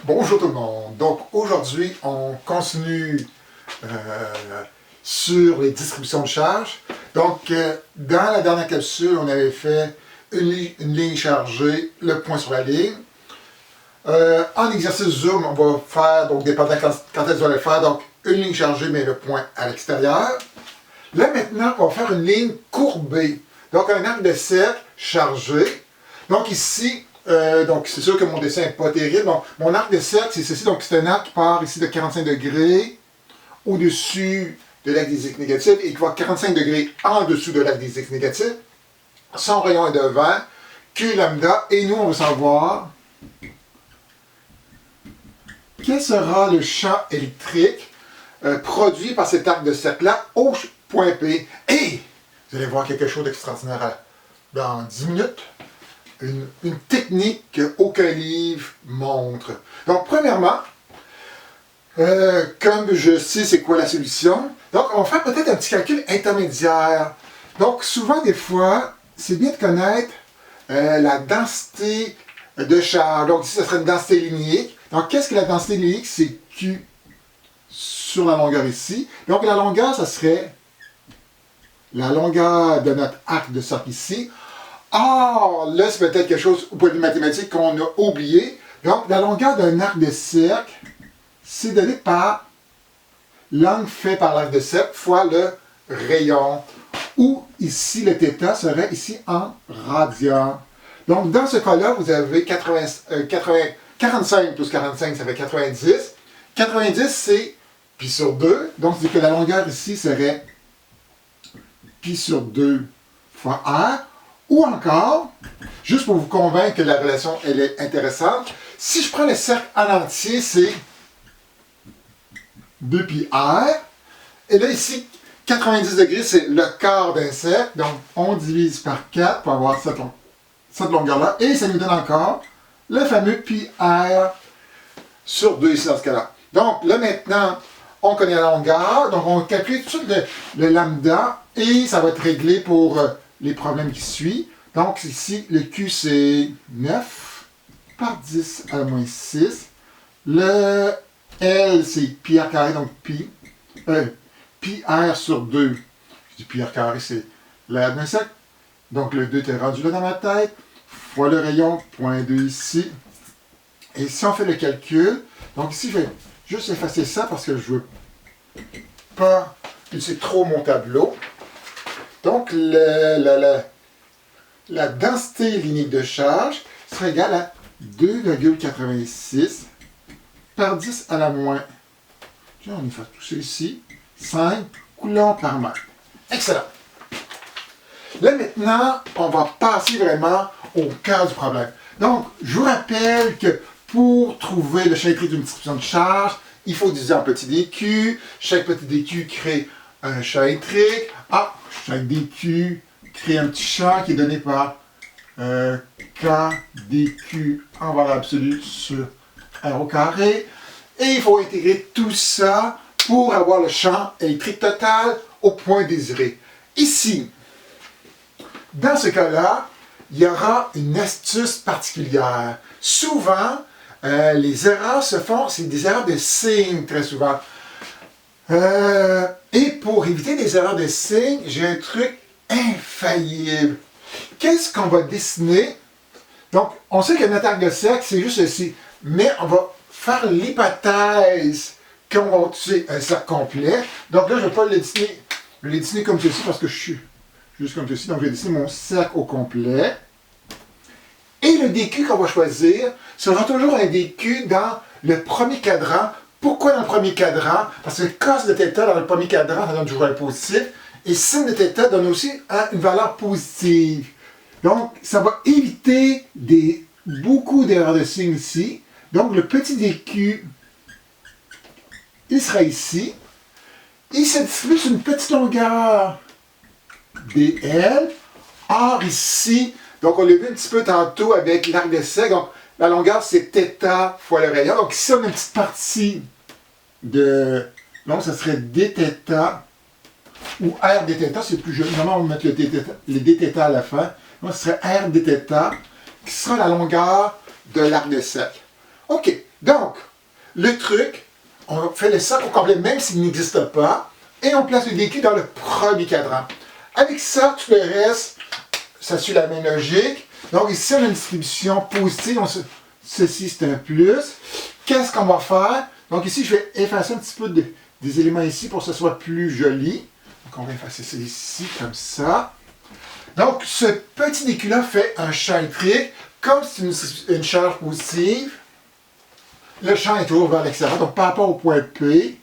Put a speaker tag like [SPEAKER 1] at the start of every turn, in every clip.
[SPEAKER 1] Bonjour tout le monde. Donc aujourd'hui, on continue sur les distributions de charges. Donc dans la dernière capsule, on avait fait une ligne chargée, le point sur la ligne. En exercice Zoom, on va faire, donc dépendant quand est-ce qu'on va le faire, donc une ligne chargée, mais le point à l'extérieur. Là maintenant, on va faire une ligne courbée. Donc un arc de cercle chargé. Donc ici, donc c'est sûr que mon dessin n'est pas terrible. Donc, mon arc de cercle, c'est ceci. Donc c'est un arc qui part ici de 45 degrés au-dessus de l'axe des X négatifs et qui va 45 degrés en dessous de l'axe des X négatifs. Son rayon est devant, Q lambda, et nous on veut savoir quel sera le champ électrique produit par cet arc de cercle-là au point P. Et vous allez voir quelque chose d'extraordinaire dans 10 minutes. Une technique qu'aucun livre montre. Donc, premièrement, comme je sais c'est quoi la solution, donc on va faire peut-être un petit calcul intermédiaire. Donc, souvent, des fois, c'est bien de connaître la densité de charge. Donc, ici, ce serait une densité linéique. Donc, qu'est-ce que la densité linéique? C'est Q sur la longueur ici. Donc, la longueur, ça serait la longueur de notre arc de cercle ici. Or, là, c'est peut-être quelque chose au point de vue mathématique qu'on a oublié. Donc, la longueur d'un arc de cercle, c'est donné par l'angle fait par l'arc de cercle fois le rayon. Ou ici, le θ serait ici en radian. Donc, dans ce cas-là, vous avez 45 plus 45, ça fait 90. 90, c'est pi sur 2. Donc, c'est que la longueur ici serait pi sur 2 fois r. Ou encore, juste pour vous convaincre que la relation elle est intéressante, si je prends le cercle en entier, c'est 2pi r. Et là, ici, 90 degrés, c'est le quart d'un cercle. Donc, on divise par 4 pour avoir cette longueur-là. Et ça nous donne encore le fameux pi r sur 2 ici dans ce cas-là. Donc, là maintenant, on connaît la longueur. Donc, on calcule tout de suite le lambda. Et ça va être réglé pour les problèmes qui suivent. Donc ici, le Q c'est 9 par 10 à la moins 6. Le L c'est pi r carré, donc pi r sur 2. Je dis pi r carré, c'est l'aire d'un cercle. Donc le 2 est rendu là dans ma tête. Fois le rayon, 0.2 ici. Et si on fait le calcul, donc ici je vais juste effacer ça parce que je ne veux pas utiliser trop mon tableau. Donc, la densité linéique de charge sera égale à 2,86 par 10 à la moins, on va faire tout ça ici, 5 coulombs par mètre. Excellent. Là, maintenant, on va passer vraiment au cœur du problème. Donc, je vous rappelle que pour trouver le champ électrique d'une distribution de charge, il faut diviser en petits dq. Chaque petit dq crée un champ électrique. Chaque dq crée un petit champ qui est donné par k dq en valeur absolue sur r au carré. Et il faut intégrer tout ça pour avoir le champ électrique total au point désiré. Ici, dans ce cas-là, il y aura une astuce particulière. Souvent, les erreurs se font, c'est des erreurs de signe très souvent. Et pour éviter des erreurs de signe, j'ai un truc infaillible. Qu'est-ce qu'on va dessiner? Donc, on sait que notre arc de cercle, c'est juste ceci. Mais on va faire l'hypothèse qu'on va utiliser un cercle complet. Donc là, je ne vais pas le dessiner. Je vais le dessiner comme ceci parce que je suis juste comme ceci. Donc, je vais dessiner mon cercle au complet. Et le DQ qu'on va choisir sera toujours un DQ dans le premier cadran. Pourquoi dans le premier cadran? Parce que cos de θ dans le premier cadran, ça donne toujours un positif. Et sin de θ donne aussi une valeur positive. Donc, ça va éviter beaucoup d'erreurs de signe ici. Donc, le petit dq, il sera ici. Il se distribue sur une petite longueur dl. Or, ici, donc on l'a vu un petit peu tantôt avec l'arc de cercle. Donc, la longueur, c'est θ fois le rayon. Donc, ici, on a une petite partie donc, ça serait dθ ou r dθ, c'est plus joli. Normalement, on va mettre le dθ à la fin. Donc, ce serait r dθ qui sera la longueur de l'arc de cercle. OK. Donc, le truc, on fait le cercle au complet, même s'il n'existe pas, et on place le DQ dans le premier cadran. Avec ça, tout le reste, ça suit la même logique. Donc ici, on a une distribution positive. Ceci, c'est un plus. Qu'est-ce qu'on va faire? Donc ici, je vais effacer un petit peu des éléments ici pour que ce soit plus joli. Donc on va effacer ça ici, comme ça. Donc, ce petit DQ-là fait un champ électrique. Comme c'est une charge positive, le champ est toujours vers l'extérieur. Donc, par rapport au point P,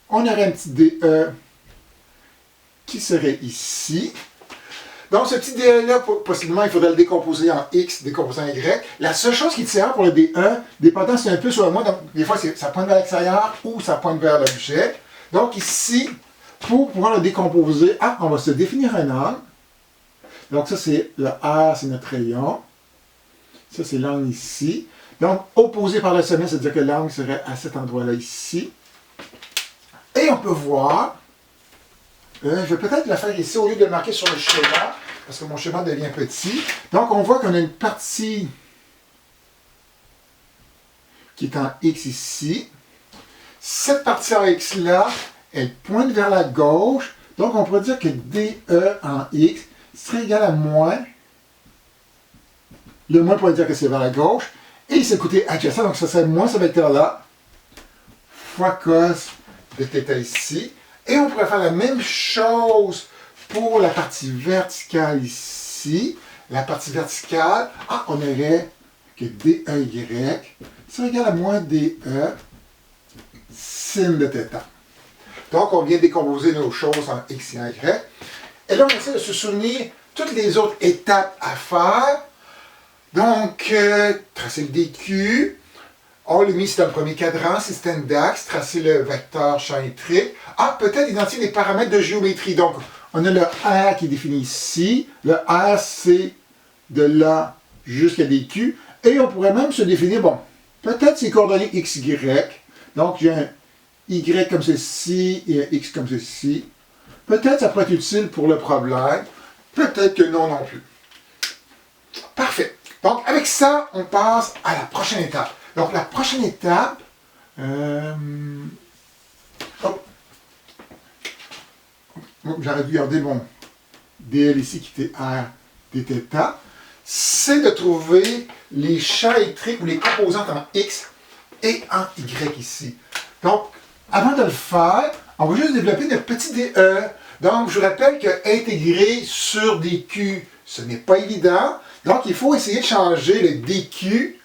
[SPEAKER 1] on aurait un petit DE qui serait ici. Donc, ce petit DE-là, possiblement, il faudrait le décomposer en X, décomposer en Y. La seule chose qui est différente pour le DE, dépendant si c'est un plus ou un moins, donc des fois, ça pointe vers l'extérieur ou ça pointe vers la bouchette. Donc, ici, pour pouvoir le décomposer, on va se définir un angle. Donc, ça, c'est le R, c'est notre rayon. Ça, c'est l'angle ici. Donc, opposé par le sommet, c'est-à-dire que l'angle serait à cet endroit-là ici. Et on peut voir, je vais peut-être le faire ici au lieu de le marquer sur le schéma, parce que mon schéma devient petit. Donc, on voit qu'on a une partie qui est en X ici. Cette partie en X-là, elle pointe vers la gauche. Donc, on pourrait dire que DE en X serait égal à moins. Le moins pourrait dire que c'est vers la gauche. Et c'est le côté adjacent, donc ça serait moins ce vecteur-là, fois cos de θ ici. Et on pourrait faire la même chose pour la partie verticale ici. La partie verticale, on aurait que DEY serait égal à moins DE sin de θ. Donc, on vient décomposer nos choses en X et en Y. Et là, on essaie de se souvenir toutes les autres étapes à faire. Donc, tracer le DQ. On l'a mis dans le premier cadran, système d'axe, tracer le vecteur champ électrique. Peut-être identifier les paramètres de géométrie. Donc, on a le R qui est défini ici. Le R, c'est de là jusqu'à DQ. Et on pourrait même se définir, peut-être ces coordonnées X, Y. Donc, j'ai un Y comme ceci et un X comme ceci. Peut-être ça pourrait être utile pour le problème. Peut-être que non non plus. Parfait. Donc, avec ça, on passe à la prochaine étape. Donc, la prochaine étape... J'aurais dû garder mon DL ici qui était R dθ. C'est de trouver les champs électriques ou les composantes en X et en Y ici. Donc, avant de le faire, on va juste développer notre petit DE. Donc, je vous rappelle que intégrer sur DQ, ce n'est pas évident. Donc, il faut essayer de changer le DQ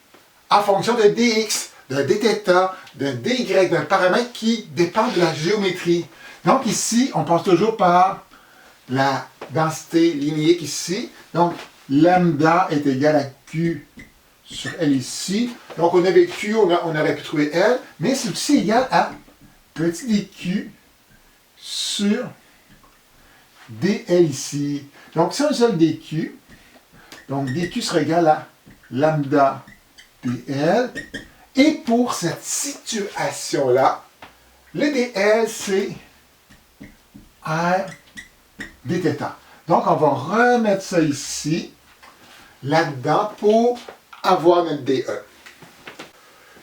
[SPEAKER 1] en fonction de DX, d'un dθ, d'un dy, d'un paramètre qui dépend de la géométrie. Donc, ici, on passe toujours par la densité linéique ici. Donc, lambda est égal à Q sur L ici. Donc, on avait Q, on aurait pu trouver L, mais c'est aussi égal à petit dq sur dl ici. Donc, si on utilise le dq, donc dq serait égal à lambda dl. Et pour cette situation-là, le dl, c'est r dθ. Donc, on va remettre ça ici, là-dedans, pour avoir notre dE.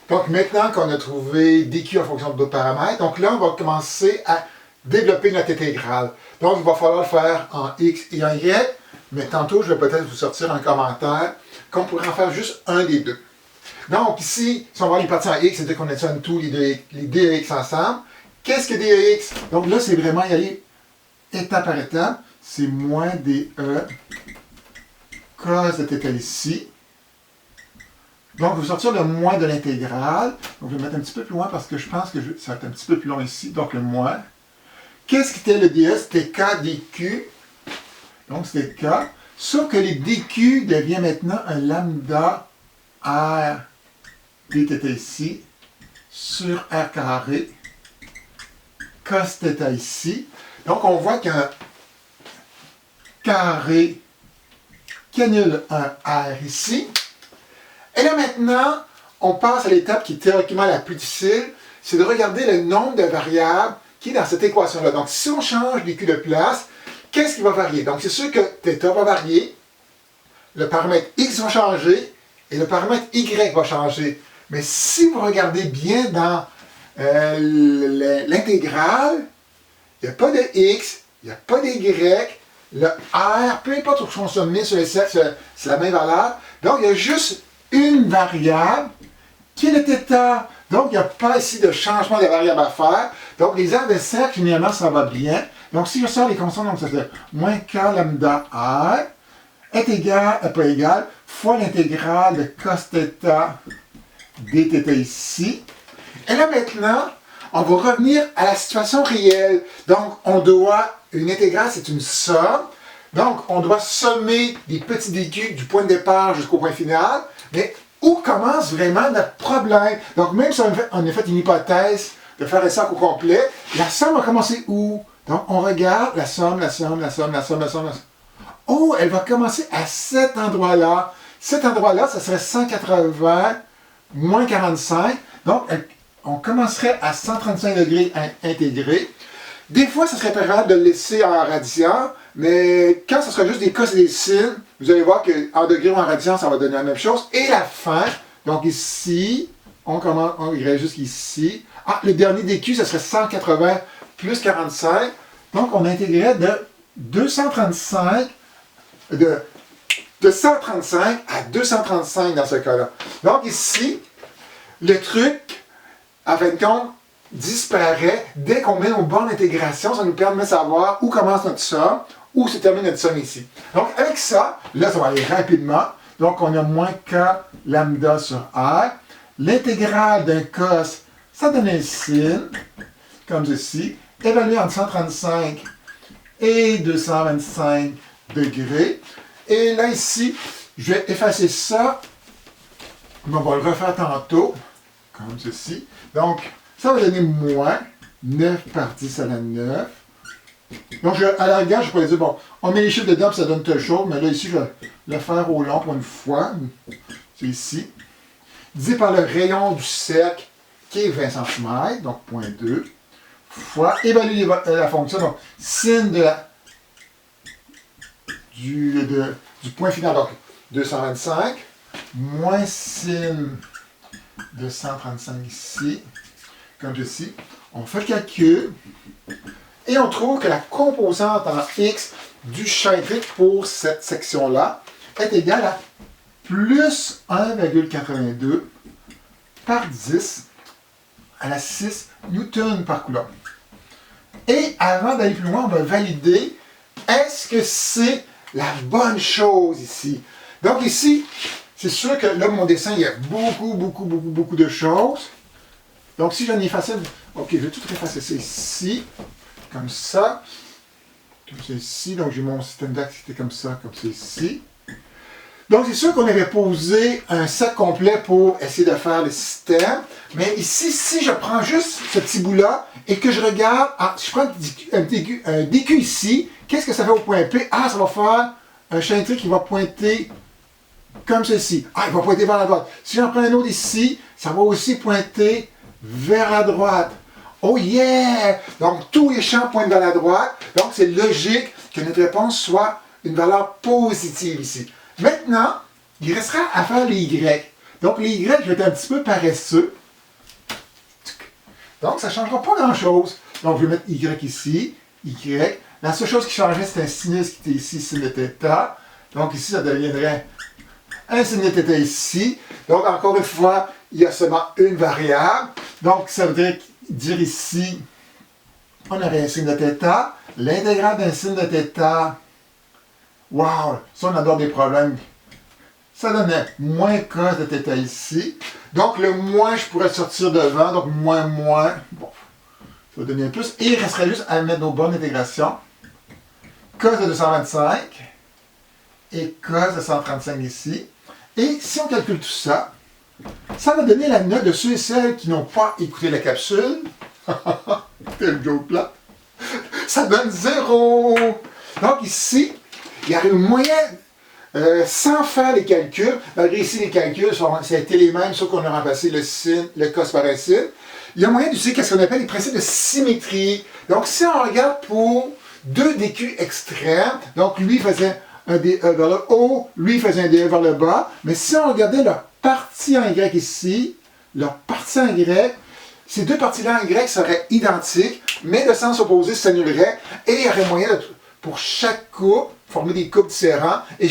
[SPEAKER 1] Donc, maintenant qu'on a trouvé dq en fonction de d'autres paramètres, donc là, on va commencer à développer notre intégrale. Donc, il va falloir le faire en x et en y, mais tantôt, je vais peut-être vous sortir un commentaire qu'on pourrait en faire juste un des deux. Donc, ici, si on va les parties en x, c'est-à-dire qu'on additionne tous les dx ensemble. Qu'est-ce que dx? Donc là, c'est vraiment y aller étape par étape. C'est moins dE cos de θ ici. Donc, je vais sortir le moins de l'intégrale. Donc, je vais mettre un petit peu plus loin parce que je pense que ça va être un petit peu plus long ici. Donc, le moins. Qu'est-ce qui était le dS? C'était k dq. Donc, c'était k. Sauf que les dq devient maintenant un lambda r dθ ici sur r carré cos θ ici. Donc, on voit qu'il y a un carré qui annule un r ici. Et là, maintenant, on passe à l'étape qui est théoriquement la plus difficile, c'est de regarder le nombre de variables qui est dans cette équation-là. Donc, si on change dq de place, qu'est-ce qui va varier? Donc, c'est sûr que θ va varier, le paramètre x va changer, et le paramètre y va changer. Mais si vous regardez bien dans l'intégrale, il n'y a pas de x, il n'y a pas de y, le r, peu importe où on se met sur les cercles, c'est la même valeur. Donc, il y a juste une variable qui est le θ. Donc, il n'y a pas ici de changement de variable à faire. Donc, les aires de cercle, généralement, ça va bien. Donc, si je sors les constantes, donc ça fait moins k lambda r est égal, pas égal, fois l'intégrale de cos θ dθ ici. Et là, maintenant, on va revenir à la situation réelle. Donc, on doit, une intégrale, c'est une somme. Donc, on doit sommer des petits dq du point de départ jusqu'au point final. Mais où commence vraiment notre problème? Donc, même si on a fait une hypothèse de faire un cercle au complet, la somme va commencer où? Donc, on regarde la somme. Oh, elle va commencer à cet endroit-là. Cet endroit-là, ça serait 180 moins 45. Donc, on commencerait à 135 degrés intégrés. Des fois, ça serait préférable de le laisser en radian, mais quand ce sera juste des cos et des sines, vous allez voir qu'en degrés ou en radian, ça va donner la même chose. Et la fin, donc ici, on irait jusqu'ici. Ah, le dernier dq, ça serait 180 plus 45. Donc, on intégrerait de 235, de 135 à 235 dans ce cas-là. Donc ici, le truc, en fin de compte, disparaît dès qu'on met nos bornes d'intégration. Ça nous permet de savoir où commence notre somme, où se termine notre somme ici. Donc avec ça, là, ça va aller rapidement. Donc on a moins k lambda sur r. L'intégrale d'un cos, ça donne un sin, comme ceci, évalué entre 135 et 225 degrés. Et là, ici, je vais effacer ça. On va le refaire tantôt, comme ceci. Donc, ça va donner moins 9 par 10 à la 9. Donc, à la rigueur, je pourrais dire, bon, on met les chiffres dedans, puis ça donne telle chose, mais là, ici, je vais le faire au long pour une fois. C'est ici. Divisé par le rayon du cercle, qui est 20 cm, donc 0,2, fois, évaluer la fonction, donc, sin du point final, donc 225, moins sin de 135 ici, comme ceci. On fait le calcul et on trouve que la composante en x du champ électrique pour cette section-là est égale à plus 1,82 par 10 à la 6 newtons par coulomb. Et avant d'aller plus loin, on va valider est-ce que c'est la bonne chose ici. Donc ici, c'est sûr que là, mon dessin, il y a beaucoup de choses. Donc si j'en efface, ok, je vais tout effacer ça ici, comme ça ici. Donc j'ai mon système d'axe qui était comme ça ici. Donc c'est sûr qu'on avait posé un set complet pour essayer de faire le système. Mais ici, si je prends juste ce petit bout-là et que je regarde, si je prends un DQ ici, qu'est-ce que ça fait au point P? Ah, ça va faire un champ électrique qui va pointer comme ceci. Ah, il va pointer vers la droite. Si j'en prends un autre ici, ça va aussi pointer vers la droite. Oh yeah! Donc tous les champs pointent vers la droite. Donc c'est logique que notre réponse soit une valeur positive ici. Maintenant, il restera à faire les Y. Donc les Y, je vais être un petit peu paresseux. Donc ça ne changera pas grand-chose. Donc je vais mettre Y ici, Y. La seule chose qui changerait, c'est un sinus qui était ici, sin de θ. Donc ici, ça deviendrait un sin de θ ici. Donc encore une fois, il y a seulement une variable. Donc ça voudrait dire ici, on aurait un sin de θ. L'intégrale d'un sin de θ, wow, ça on adore des problèmes. Ça donnait moins cos de θ ici. Donc le moins, je pourrais sortir devant, donc moins. Bon, ça va donner un plus. Et il resterait juste à mettre nos bornes d'intégration. Cos de 225 et cos de 135 ici. Et si on calcule tout ça, ça va donner la note de ceux et celles qui n'ont pas écouté la capsule. Quel joke là! Ça donne 0! Donc ici, il y a un moyen, sans faire les calculs, malgré ici les calculs, ça a été les mêmes, sauf qu'on a remplacé le cos par un sin. Il y a moyen d'utiliser ce qu'on appelle les principes de symétrie. Donc si on regarde pour deux DQ extrêmes, donc lui faisait un DE vers le haut, lui faisait un DE vers le bas, mais si on regardait la partie en Y ici, leur partie en Y, ces deux parties-là en Y seraient identiques, mais de sens opposé s'annuleraient, et il y aurait moyen de, pour chaque couple, former des couples différents, et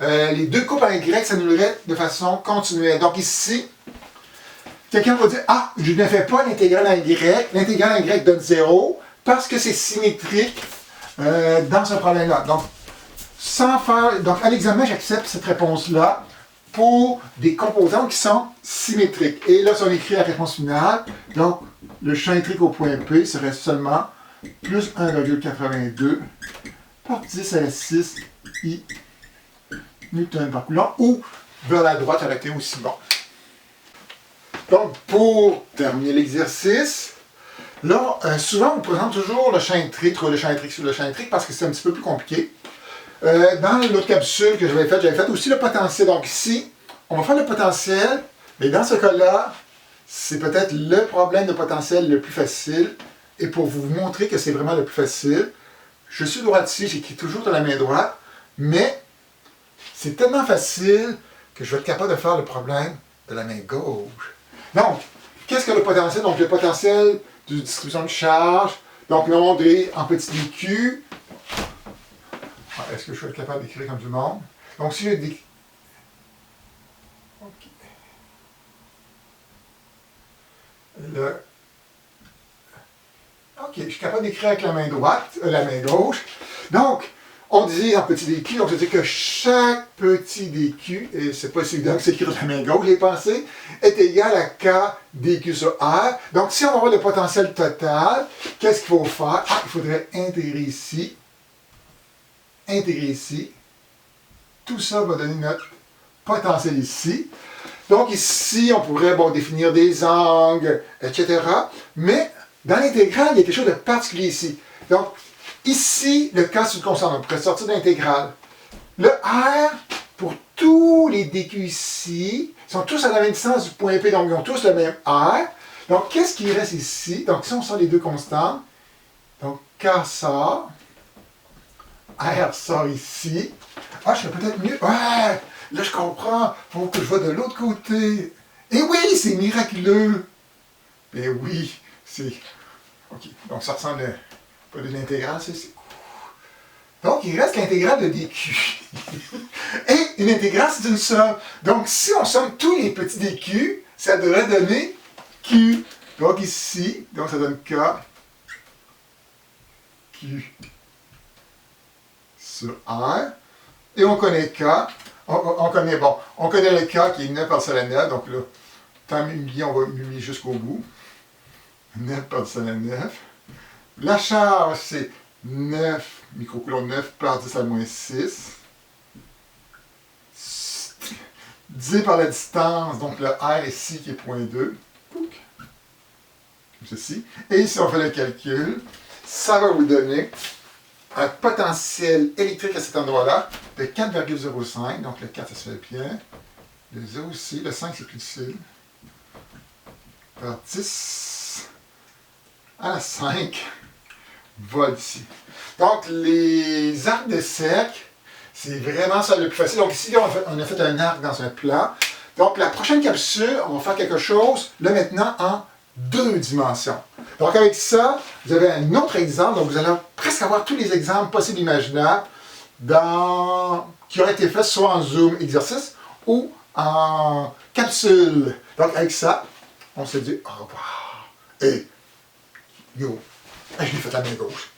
[SPEAKER 1] les deux couples en Y s'annuleraient de façon continuelle. Donc ici, quelqu'un va dire « Ah, je ne fais pas l'intégrale en Y, l'intégrale en Y donne 0, parce que c'est symétrique dans ce problème-là. » Donc, à l'examen, j'accepte cette réponse-là pour des composants qui sont symétriques. Et là, si on écrit la réponse finale, donc le champ électrique au point P serait seulement plus 1,82 par 10 à la 6 I Newton par coulomb, ou vers la droite, ça aurait été aussi bon. Donc, pour terminer l'exercice, là, souvent, on présente toujours le champ électrique, trouver le champ électrique sur le champ électrique, parce que c'est un petit peu plus compliqué. Dans l'autre capsule que j'avais fait aussi le potentiel. Donc ici, on va faire le potentiel, mais dans ce cas-là, c'est peut-être le problème de potentiel le plus facile. Et pour vous montrer que c'est vraiment le plus facile, je suis droitier, j'écris toujours de la main droite, mais c'est tellement facile que je vais être capable de faire le problème de la main gauche. Donc, qu'est-ce que le potentiel? Donc, le potentiel de distribution de charge, donc le monde est en petit dq. Est-ce que je vais être capable d'écrire comme du monde? Donc, si je dis... OK. OK, je suis capable d'écrire avec la main droite, la main gauche. Donc, on dit en petit dq, donc ça veut dire que chaque petit dq, et c'est pas si évident que c'est écrit de la main gauche, j'ai pensé, est égal à k dq sur r. Donc, si on va avoir le potentiel total, qu'est-ce qu'il faut faire? Ah, il faudrait intégrer ici. Tout ça va donner notre potentiel ici. Donc ici, on pourrait définir des angles, etc. Mais dans l'intégrale, il y a quelque chose de particulier ici. Donc ici, le cas c'est une constante. On pourrait sortir de l'intégrale. Le R, pour tous les dq ici, sont tous à la même distance du point P, donc ils ont tous le même R. Donc qu'est-ce qui reste ici? Donc si on sort les deux constantes, donc K sort, R sort ici. Ah, je fais peut-être mieux. Ouais, là je comprends. Il faut que je vois de l'autre côté. Et oui, c'est miraculeux. Et oui, c'est... OK, donc ça ressemble à... pas de l'intégrale, c'est... Donc, il reste l'intégrale de dq. Et une intégrale, c'est une somme. Donc, si on somme tous les petits dq, ça devrait donner q. Donc ici, donc ça donne k. Q. Sur R, et on connaît K, on connaît le K qui est 9 par 10 à la 9, donc là, tant millier, on va millier jusqu'au bout, 9 par 10 à la 9. La charge, c'est 9 microcoulombs, 9 par 10 à la moins 6, divisé par la distance, donc le R ici qui est 0.2, comme ceci, et ici on fait le calcul, ça va vous donner un potentiel électrique à cet endroit-là de 4,05. Donc le 4, ça se fait bien. Le 0 aussi. Le 5, c'est plus difficile. Par 10 à la 5 volts ici. Donc les arcs de cercle, c'est vraiment ça le plus facile. Donc ici, on a fait un arc dans un plan. Donc la prochaine capsule, on va faire quelque chose, là maintenant, en 2 dimensions. Donc avec ça, vous avez un autre exemple, donc vous allez presque avoir tous les exemples possibles et imaginables qui auraient été faits soit en Zoom exercice ou en capsule. Donc avec ça, on se dit au revoir. Et yo, je l'ai fait à la main gauche.